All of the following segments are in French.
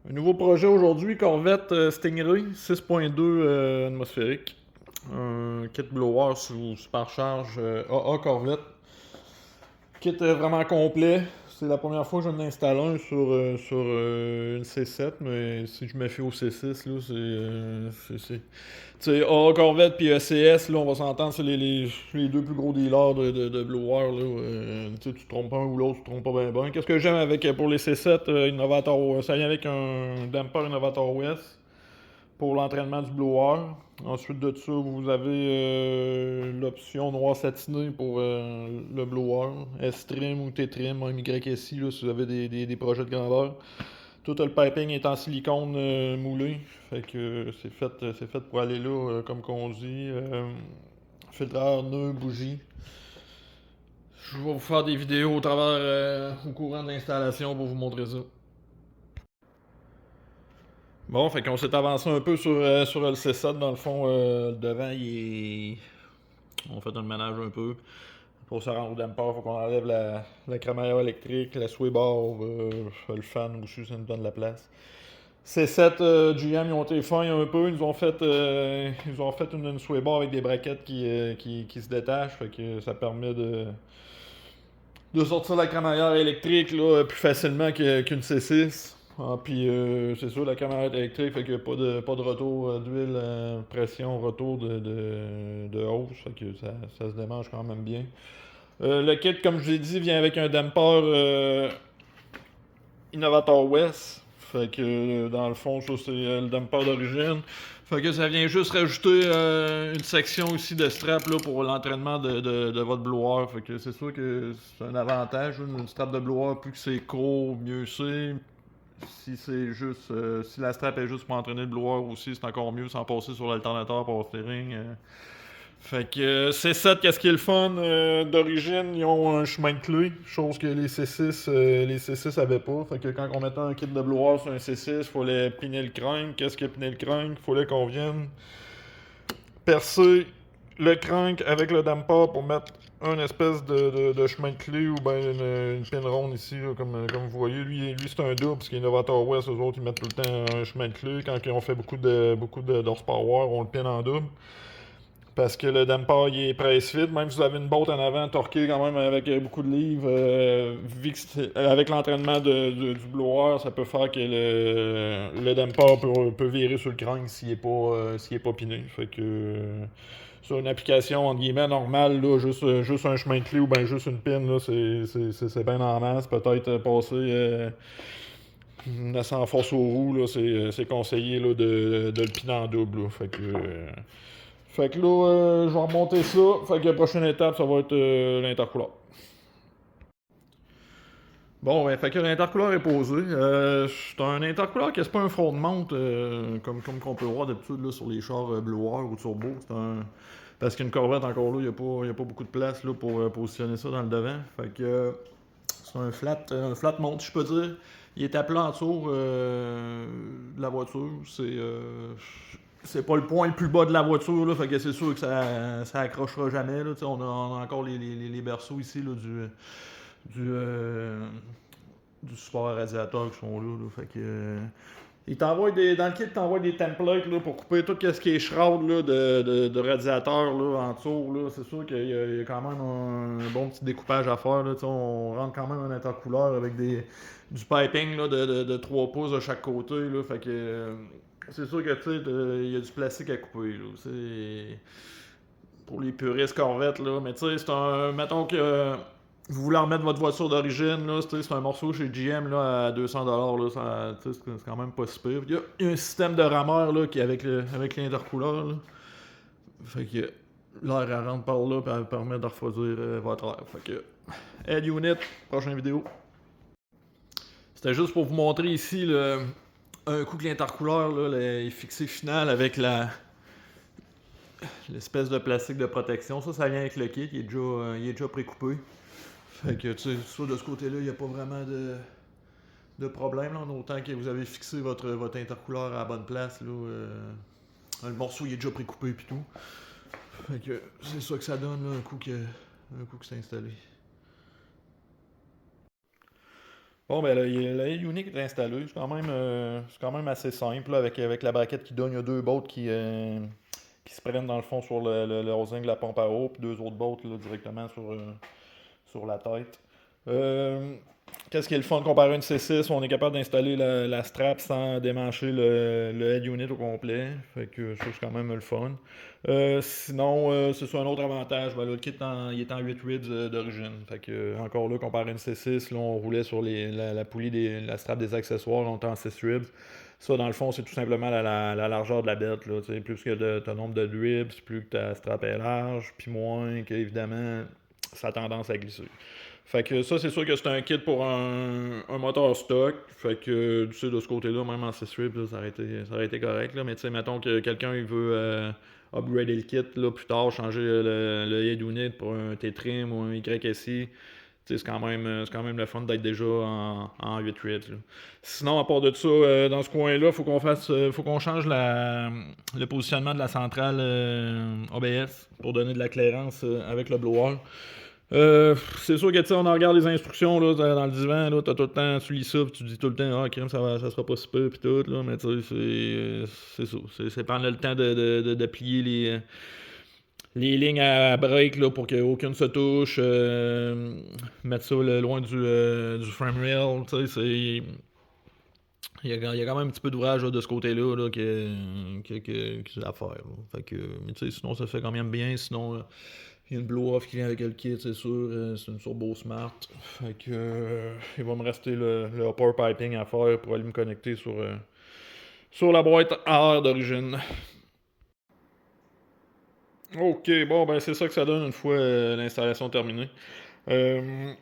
Un nouveau projet aujourd'hui, Corvette Stingray 6.2 atmosphérique. Un kit blower sous supercharge AA Corvette. Kit vraiment complet. C'est la première fois que je viens d'installer un sur une C7, mais si je me fie au C6, là, tu sais, AA Corvette puis ECS, là, on va s'entendre, c'est les deux plus gros dealers de blower. Là, tu sais, tu te trompes un ou l'autre, tu te trompes pas bien bien. Qu'est-ce que j'aime avec pour les C7 Innovator, ça vient avec un damper Innovator OS pour l'entraînement du blower. Ensuite de ça, vous avez l'option noir satiné pour le blower. S-trim ou T-trim, YSI, là, si vous avez des projets de grandeur. Tout le piping est en silicone moulé. Fait que c'est fait pour aller là, comme qu'on dit. Filtreur, nœud, bougie. Je vais vous faire des vidéos au courant de l'installation pour vous montrer ça. Bon, fait qu'on s'est avancé un peu sur le C7. Dans le fond, le devant, on fait un ménage un peu. Pour se rendre au damper, il faut qu'on enlève la crémaillère électrique, la sway bar, le fan aussi, ça nous donne de la place. C7 GM, ils ont été fins un peu. Ils ont fait une sway bar avec des braquettes qui se détachent. Fait que ça permet de sortir la crémaillère électrique là, plus facilement qu'une C6. Ah, puis c'est sûr, la crémaillère électrique, fait qu'il n'y a pas de retour d'huile, pression, retour de hausse. Fait que ça se démange quand même bien. Le kit, comme je vous l'ai dit, vient avec un damper Innovator West. Fait que dans le fond, ça c'est le damper d'origine. Fait que ça vient juste rajouter une section aussi de strap là, pour l'entraînement de votre blower. Fait que c'est sûr que c'est un avantage. Une strap de blower, plus que c'est court, mieux c'est. Si la strap est juste pour entraîner le blower aussi, c'est encore mieux sans passer sur l'alternateur power steering. Fait que C7, qu'est-ce qui est le fun d'origine, ils ont un chemin de clé, chose que les C6 avaient pas. Fait que quand on mettait un kit de blower sur un C6, il fallait piner le crank. Qu'est-ce que piner le crank? Il fallait qu'on vienne percer le crank avec le damper pour mettre un espèce de chemin de clé ou bien une pin ronde ici, là, comme vous voyez. Lui c'est un double, parce qu'il est Innovator West, eux autres, ils mettent tout le temps un chemin de clé. Quand ils ont fait beaucoup de d'horsepower, on le pin en double. Parce que le damper il est press fit, même si vous avez une botte en avant torquée quand même avec beaucoup de livres, avec l'entraînement du blower, ça peut faire que le damper peut virer sur le crank s'il est pas piné. Fait que sur une application entre guillemets normale, là, juste un chemin de clé ou bien juste une pin, là, c'est bien en masse. Peut-être passer 900 force aux roues, là, c'est conseillé là, de le piner en double. Là. Fait que là, je vais remonter ça. Fait que la prochaine étape, ça va être l'intercouleur. Bon, ben, fait que l'intercouleur est posé. C'est un intercouleur qui n'est pas un front de monte comme qu'on peut voir d'habitude là, sur les chars blower ou turbo. Parce qu'une Corvette, encore là, il n'y a pas beaucoup de place là, pour positionner ça dans le devant. Fait que c'est un flat monte, je peux dire. Il est à plat en dessous de la voiture. C'est pas le point le plus bas de la voiture, là, fait que c'est sûr que ça accrochera jamais. Là, on a encore les berceaux ici là, du, euh, du support à radiateur qui sont là. Fait que, dans le kit, il t'envoie des templates là, pour couper tout ce qui est shroud là, de radiateur là, en dessous. Là. C'est sûr qu'il y a quand même un bon petit découpage à faire. Là, on rentre quand même un intercouleur avec du piping là, de 3 pouces de chaque côté. Là, fait que c'est sûr que il y a du plastique à couper. Là. C'est pour les puristes Corvette, là. Mais tu sais, mettons que vous voulez remettre votre voiture d'origine, là, c'est un morceau chez GM là, à 200$, là, c'est quand même pas si pire. Il y a un système de rameur là, qui est avec l'intercouleur. Là. Fait que l'air elle rentre par là et elle permet de refroidir votre air. Fait que Head Unit, prochaine vidéo. C'était juste pour vous montrer ici un coup que l'intercouleur là, est fixé final avec l'espèce de plastique de protection. Ça vient avec le kit, il est déjà précoupé. Fait que, tu sais, ça, de ce côté-là, il n'y a pas vraiment de problème, là, en autant que vous avez fixé votre intercouleur à la bonne place, là. Le morceau, il est déjà précoupé et tout. Fait que, c'est ça que ça donne, là, un coup que c'est installé. Bon, ben, le Unique est installé. C'est quand même assez simple, là, avec la braquette qui donne. Il y a deux bottes qui se prennent dans le fond sur le housing de la pompe à eau, puis deux autres bottes là, directement sur la tête. Euh, Qu'est-ce qui est le fun comparé à une C6? On est capable d'installer la strap sans démancher le head unit au complet. Fait que ça, c'est quand même le fun. Sinon, c'est ça un autre avantage. Ben, là, le kit il est en 8 ribs d'origine. Fait que, encore là, comparé à une C6, là, on roulait sur la poulie la strap des accessoires, là, on était en 6 ribs. Ça, dans le fond, c'est tout simplement la largeur de la bête. Là, plus que ton nombre de ribs, plus que ta strap est large, puis moins que, évidemment, ça a tendance à glisser. Fait que ça, c'est sûr que c'est un kit pour un moteur stock. Fait que, tu sais, de ce côté-là, même en 6 ribs, ça aurait été correct. Là. Mais tu sais, mettons que quelqu'un il veut upgrader le kit là, plus tard, changer le head unit pour un T-trim ou un YSI. C'est quand même le fun d'être déjà en 8 ribs. Là. Sinon, à part de ça, dans ce coin-là, faut qu'on change le positionnement de la centrale ABS pour donner de la clairance avec le blower. C'est sûr que tu sais, on en regarde les instructions là, dans le divan, là, t'as tout le temps, tu lis ça, pis tu dis tout le temps, ah, crème, ça sera pas si peu, pis tout, là, mais tu sais, c'est ça. C'est prendre le temps de plier les lignes à break là, pour qu'aucune se touche, mettre ça loin du frame rail, tu sais, c'est. Il y a quand même un petit peu d'ouvrage là, de ce côté-là là, que à faire. Là. Fait que, mais tu sais, sinon ça fait quand même bien. Sinon, il y a une blow-off qui vient avec le kit, c'est sûr. C'est une Turbo Smart. Fait que, il va me rester le upper piping à faire pour aller me connecter sur la boîte à air d'origine. Ok, bon, ben c'est ça que ça donne une fois l'installation terminée. Euh,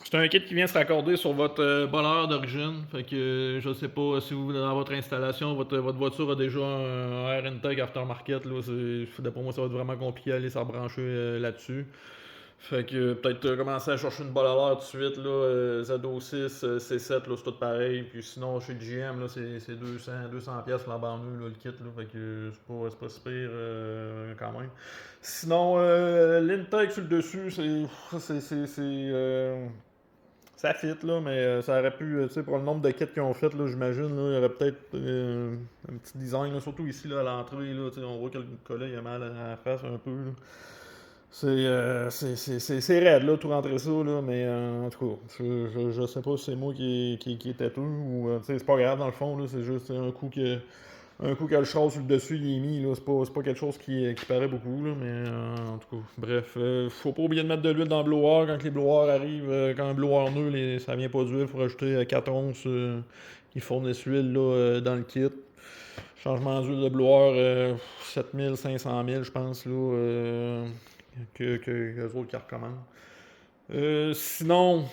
c'est un kit qui vient se raccorder sur votre balleur d'origine. Fait que je sais pas si vous dans votre installation, votre voiture a déjà un air intake aftermarket. Là, d'après moi, ça va être vraiment compliqué d'aller s'en brancher là-dessus. Fait que peut-être commencer à chercher une balle à l'air tout de suite, là, ZO6, C7, là, c'est tout pareil. Puis sinon, chez GM, là, c'est 200 pièces la banlieue, là, le kit, là, fait que c'est pas si pire quand même. Sinon, l'intake sur le dessus, ça fit, là, mais ça aurait pu, tu sais, pour le nombre de kits qu'ils ont fait, là, j'imagine, là, il y aurait peut-être un petit design, là, surtout ici, là, à l'entrée, là, tu sais, on voit que le collet, il a mal à la face un peu, là. C'est raide, là, tout rentrer ça, là, mais en tout cas, je sais pas si c'est moi qui est têteux ou, tu sais, c'est pas grave dans le fond, là, c'est juste un coup que le char sur le dessus, il est mis, là, c'est pas quelque chose qui paraît beaucoup, là, mais en tout cas, bref, faut pas oublier de mettre de l'huile dans le blower quand les blowers arrivent, quand un blower neuf, ça vient pas d'huile, faut rajouter 4 onces qui fournissent l'huile, là, dans le kit. Changement d'huile de blower, 7000, 500 000, je pense, là, que eux autres qui recommandent. Sinon,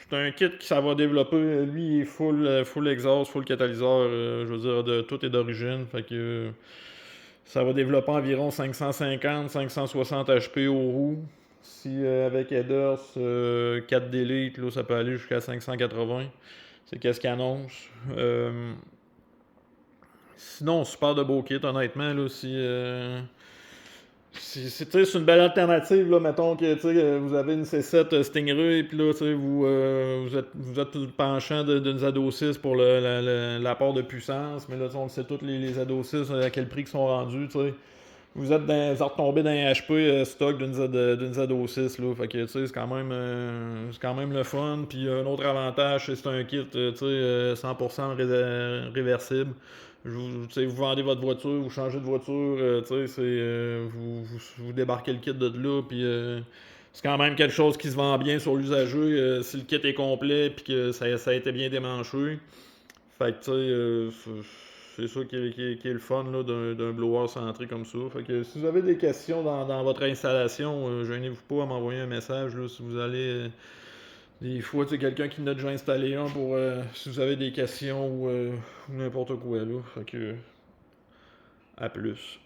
c'est un kit qui ça va développer. Lui, il est full exhaust, full catalyseur. Je veux dire, tout est d'origine. Fait que ça va développer environ 550-560 HP aux roues. Si avec headers 4 d'élite, là, ça peut aller jusqu'à 580. C'est qu'est-ce qu'il annonce. Sinon, super de beau kit, honnêtement. Là, c'est une belle alternative, là, mettons que vous avez une C7 Stingray, puis là, vous êtes tout penchant d'une ZO6 pour l'apport de puissance, mais là, on le sait tous les ZO6 à quel prix ils sont rendus, t'sais. Vous retombez dans un HP stock d'une ZO6, là, fait que c'est quand même le fun, puis un autre avantage, c'est un kit 100% réversible. Vous vendez votre voiture, vous changez de voiture, vous débarquez le kit de là, puis c'est quand même quelque chose qui se vend bien sur l'usager si le kit est complet puis que ça a été bien démanché. Fait que tu sais, c'est ça qui est le fun là, d'un blower centré comme ça. Fait que si vous avez des questions dans votre installation, gênez-vous pas à m'envoyer un message là, si vous allez. Des fois, c'est quelqu'un qui en a déjà installé un pour si vous avez des questions ou n'importe quoi là. Fait que à plus.